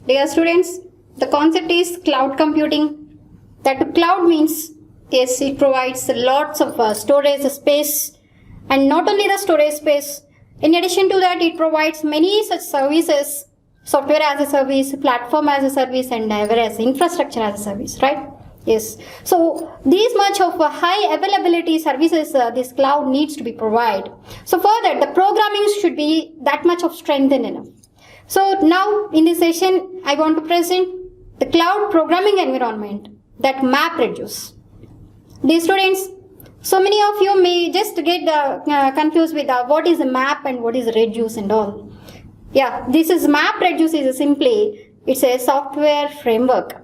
Dear students, the concept is cloud computing. That cloud means, yes, it provides lots of storage space, and not only the storage space, in addition to that, it provides many such services, software as a service, platform as a service, and whereas infrastructure as a service, right? Yes. So these much of high availability services this cloud needs to be provided. So for that, the programming should be that much of strengthened enough. So now in this session, I want to present the cloud programming environment that MapReduce. Dear students, so many of you may just get confused with what is a map and what is Reduce and all. Yeah, this is MapReduce is simply, it's a software framework.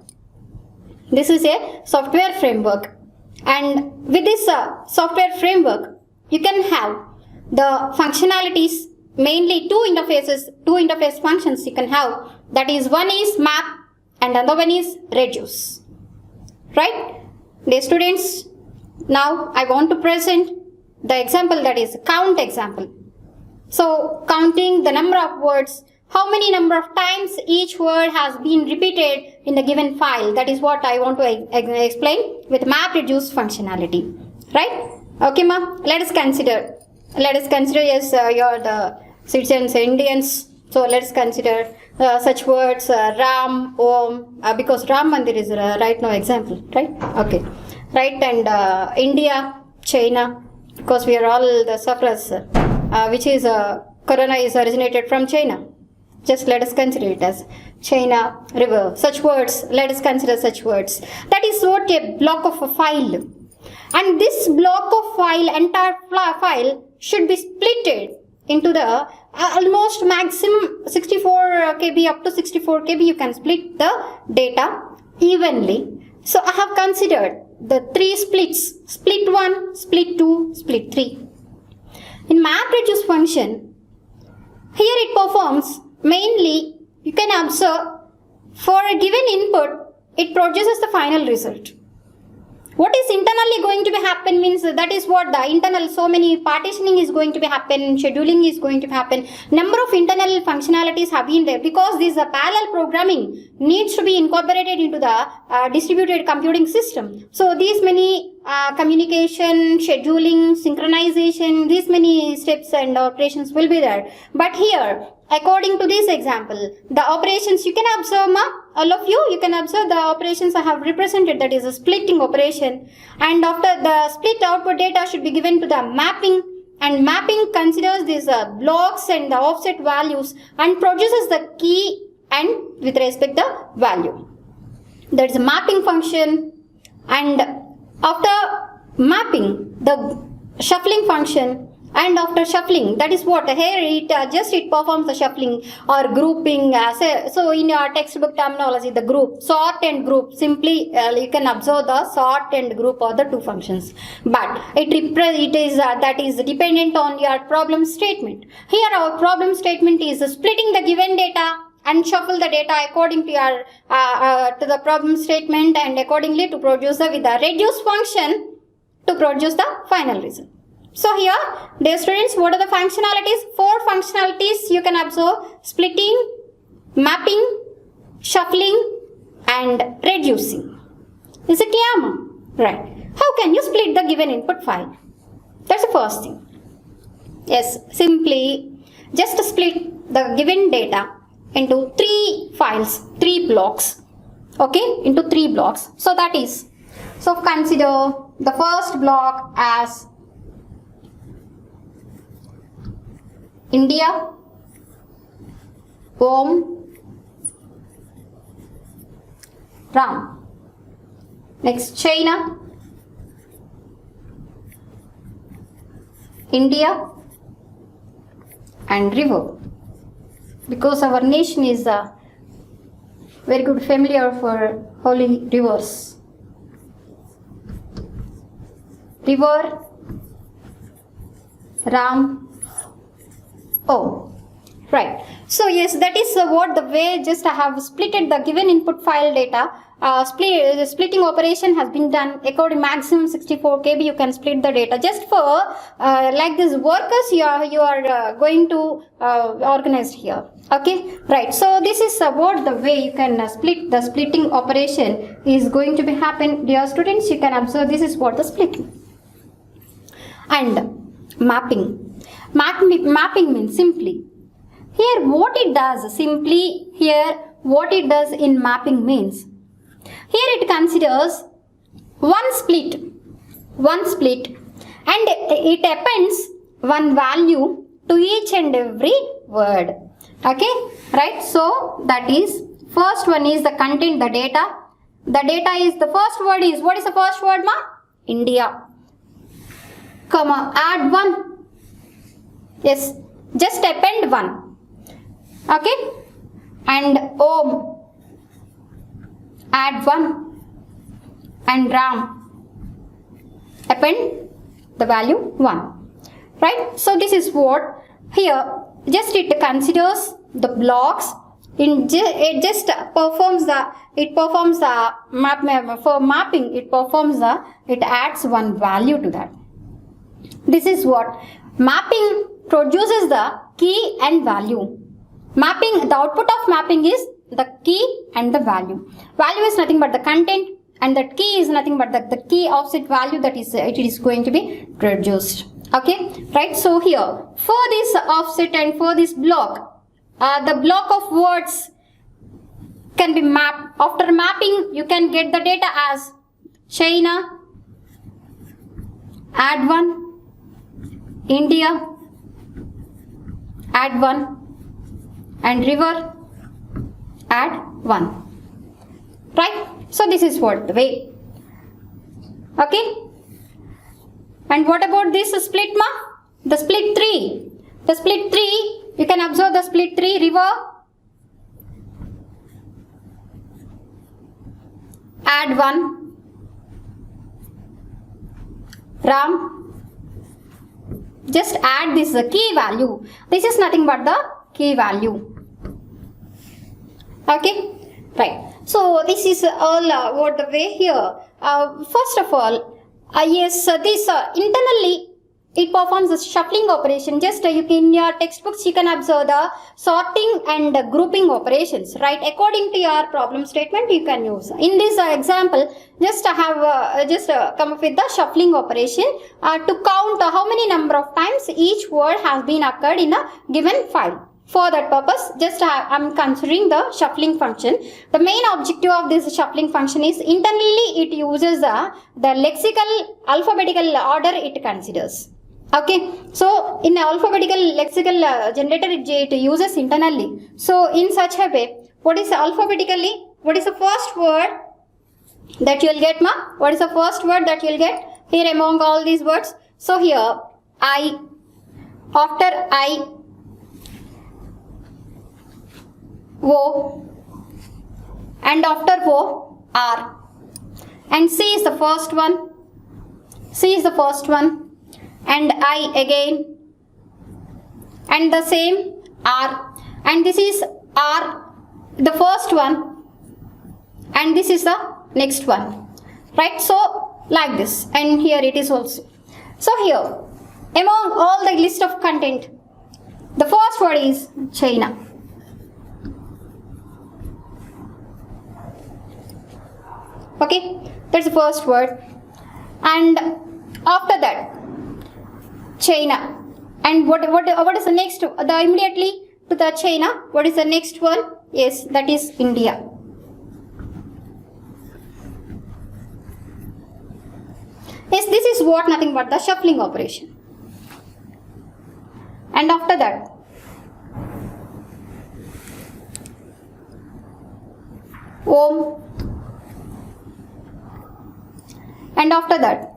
This is a software framework, and with this software framework, you can have the functionalities, mainly two interface functions you can have. That is, one is map and another one is reduce. Right? Dear students, now I want to present the example, that is count example. So counting the number of words, how many number of times each word has been repeated in the given file. That is what I want to explain with MapReduce functionality. Right? Okay, ma. Let us consider. Yes, you are the citizens, Indians. So let us consider such words Ram, Om, because Ram Mandir is right now example. Right? Okay. Right, and India, China, because we are all the sufferers, which is Corona is originated from China. Just let us consider it as China, river, such words, let us consider such words. That is what a block of a file. And this block of file, entire file, should be splitted into the almost maximum 64 KB, up to 64 KB, you can split the data evenly. So I have considered the three splits, split 1, split 2, split 3. In MapReduce function, here it performs mainly, you can observe, for a given input, it produces the final result. What is internally going to be happen means that is what the internal, so many partitioning is going to be happen, scheduling is going to happen, number of internal functionalities have been there, because this parallel programming needs to be incorporated into the distributed computing system. So these many communication, scheduling, synchronization, these many steps and operations will be there. But here, according to this example, the operations you can observe, all of you, you can observe the operations I have represented, that is a splitting operation. And after the split output data should be given to the mapping, and mapping considers these blocks and the offset values and produces the key and with respect to the value. That is a mapping function, and after mapping, the shuffling function. And after shuffling, that is what here it performs the shuffling or grouping. So in your textbook terminology, the group, sort and group, simply you can observe the sort and group are the two functions. But that is dependent on your problem statement. Here our problem statement is splitting the given data and shuffle the data according to your to the problem statement, and accordingly to produce with the reduce function to produce the final result. So here, dear students, what are the functionalities? 4 functionalities you can observe: splitting, mapping, shuffling, and reducing. Is it clear, ma'am? Right. How can you split the given input file? That's the first thing. Yes, simply just split the given data into 3 files, 3 blocks. Okay, into 3 blocks. So that is, so consider the first block as India, Om, Ram. Next, China, India, and river. Because our nation is very good familiar for holy rivers. River, Ram, Oh, right. So yes, that is what the way just I have splitted the given input file data. Splitting operation has been done according maximum 64 KB. You can split the data just for like this workers you are going to organize here. Okay, right. So this is about the way you can split. The splitting operation is going to be happen, dear students. You can observe this is what the splitting. And mapping. Mapping means simply. Here what it does simply here what it does in mapping means. Here it considers one split and it appends one value to each and every word. Okay, right? So that is first one is the content, the data. The data is the first word is what is the first word, ma? India. Comma add one. Yes, just append one. Okay, and Om add one and Ram append the value 1, right? So this is what here just it considers the blocks in it just performs the map for mapping it adds one value to that. This is what mapping produces the key and value. Mapping, the output of mapping is the key and the value. Value is nothing but the content and the key is nothing but the key offset value that is it is going to be produced. Okay, right? So here for this offset and for this block, the block of words can be mapped. After mapping, you can get the data as China, add one, India, add one, and river, add one. Right? So this is what the way. Okay. And what about this split, ma? The split 3. The split 3, you can observe the split 3, river, add 1, Ram, just add this key value. This is nothing but the key value. Okay, right. So this is all what the way here. First of all, yes, this internally it performs a shuffling operation. Just you can, in your textbooks you can observe the sorting and grouping operations, right? According to your problem statement you can use. In this example, just have come up with the shuffling operation to count how many number of times each word has been occurred in a given file. For that purpose, just I am considering the shuffling function. The main objective of this shuffling function is internally it uses the lexical alphabetical order it considers. Okay, so in alphabetical lexical generator it uses internally. So in such a way, what is alphabetically? What is the first word that you will get, ma? What is the first word that you will get here among all these words? So here I, after I, O, and after O, R, and C is the first one, and I again, and the same R, and this is R, the first one, and this is the next one, right? So like this, and here it is also. So here among all the list of content, the first word is China. Okay, that's the first word, and after that China, and what is the next? The immediately to the China, what is the next one? Yes, that is India. Yes, this is what nothing but the shuffling operation. And after that Om, and after that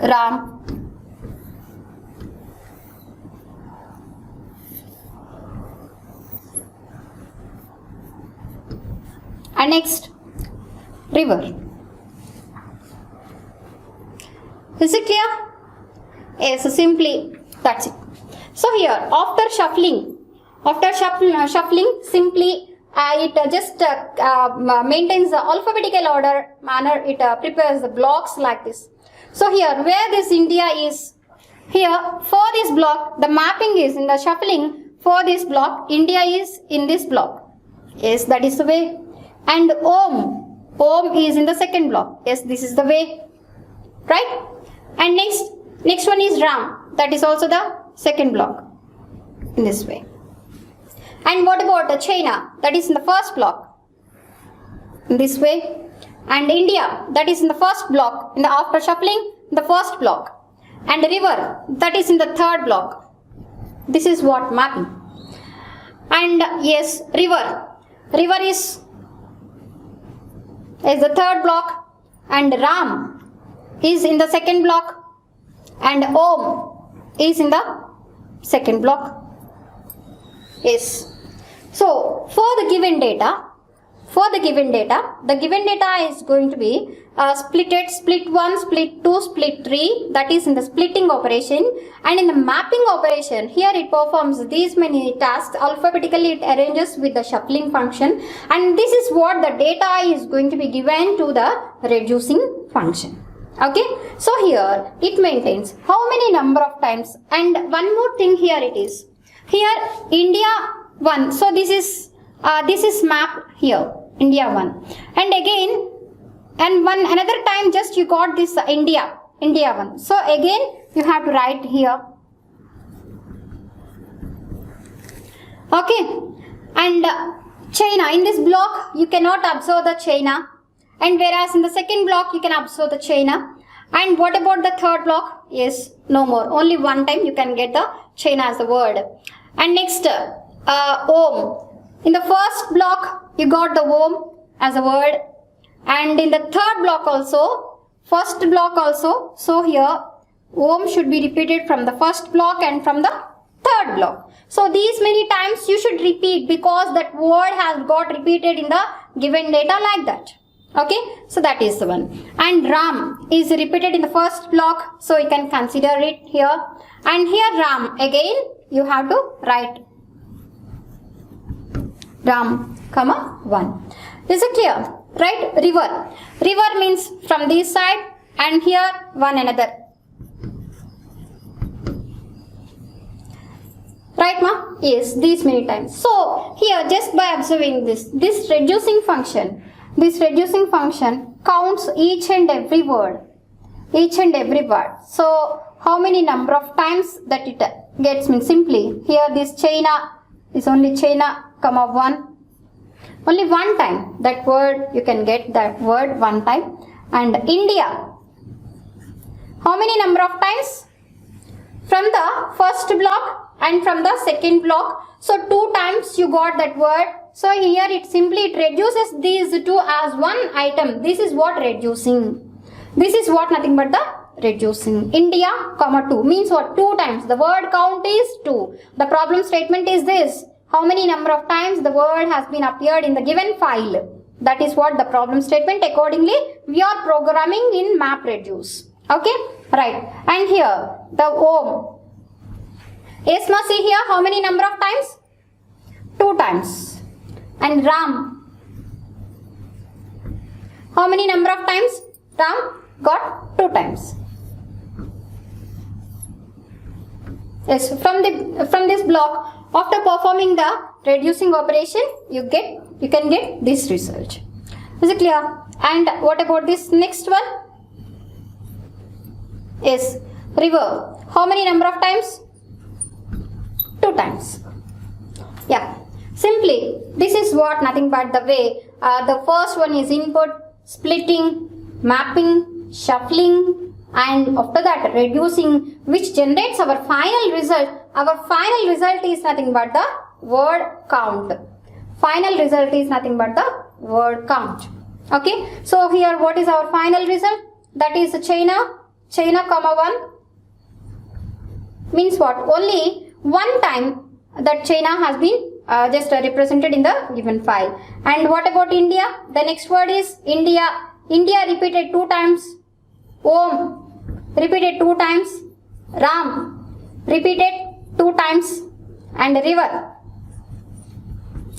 Ram, and next river. Is it clear? Yes, so simply that's it. So here after shuffling simply it just maintains the alphabetical order manner. It prepares the blocks like this. So here where this India is, here for this block the mapping is in the shuffling. for this block, India is in this block. Yes, that is the way. And Om is in the second block. Yes, this is the way. Right? And next one is Ram. That is also the second block. In this way. And what about the China? That is in the first block. In this way. And India, that is in the first block. In the after shuffling, the first block. And river, that is in the third block. This is what mapping. And yes, river. River is the third block. And Ram is in the second block. And Om is in the second block. Yes. So for the given data, the given data is going to be split 1, split 2, split 3, that is in the splitting operation, and in the mapping operation, here it performs these many tasks alphabetically. It arranges with the shuffling function, and this is what the data is going to be given to the reducing function. Okay, so here it maintains how many number of times. And one more thing here it is, here India 1, so this is map here, India 1, and again, and one another time just you got this India 1, so again you have to write here. Okay, and China, in this block you cannot observe the China, and whereas in the second block you can observe the China. And what about the third block? Yes, no more, only one time you can get the China as a word. And next Om. In the first block, you got the Om as a word, and in the third block also, first block also. So here, Om should be repeated from the first block and from the third block. So these many times you should repeat, because that word has got repeated in the given data like that. Okay, so that is the one. And Ram is repeated in the first block, so you can consider it here. And here Ram, again you have to write Ram, comma 1. Is it clear? Right? River. River means from this side, and here one another. Right, ma? Yes, these many times. So here, just by observing this reducing function counts each and every word. So how many number of times that it gets, means simply here this China is only China, comma 1. Only one time that word, you can get that word one time. And India, how many number of times? From the first block and from the second block. So 2 times you got that word. So here it reduces these two as one item. This is what reducing. This is what nothing but the reducing. India, comma 2 means what? 2 times. The word count is 2. The problem statement is this. How many number of times the word has been appeared in the given file. That is what the problem statement. Accordingly, we are programming in MapReduce. Okay, right. And here the Om. Yes, must see here how many number of times? 2 times. And Ram. How many number of times? Ram got 2 times. Yes, from this block, after performing the reducing operation, you can get this result. Is it clear? And what about this next one? Yes, river. How many number of times? 2 times. Yeah. Simply, this is what nothing but the way. The first one is input, splitting, mapping, shuffling, and after that reducing, which generates our final result. Our final result is nothing but the word count. Final result is nothing but the word count. Okay. So here what is our final result? That is China, comma 1. Means what? Only one time that China has been just represented in the given file. And what about India? The next word is India. India repeated 2 times. Om repeated 2 times. Ram repeated 2 times. And river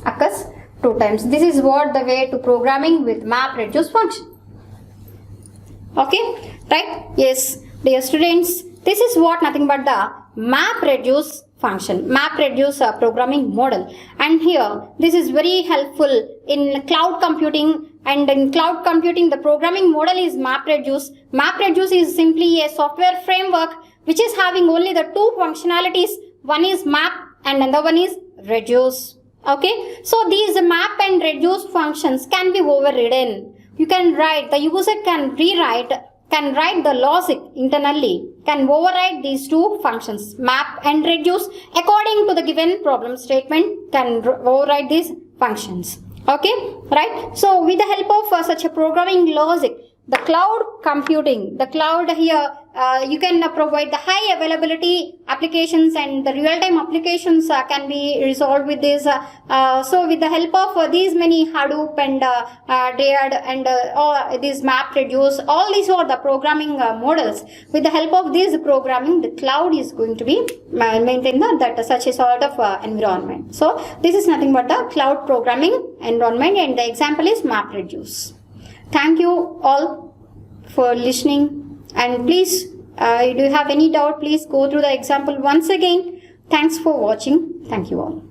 occurs 2 times. This is what the way to programming with MapReduce function. Okay, right? Yes, dear students, this is what nothing but the MapReduce function, MapReduce programming model. And here, this is very helpful in cloud computing. And in cloud computing, the programming model is MapReduce. MapReduce is simply a software framework which is having only the two functionalities. One is map and another one is reduce. Okay, so these map and reduce functions can be overridden. You can write, the user can write the logic internally, can override these two functions, map and reduce, according to the given problem statement, can override these functions. Okay, right? So with the help of such a programming logic, the cloud computing, the cloud here, you can provide the high availability applications, and the real-time applications can be resolved with this. So with the help of these many Hadoop and DAD and all these MapReduce, all these are the programming models. With the help of this programming, the cloud is going to be maintained that such a sort of environment. So this is nothing but the cloud programming environment, and the example is MapReduce. Thank you all for listening, and please, do you have any doubt, please go through the example once again. Thanks for watching. Thank you all.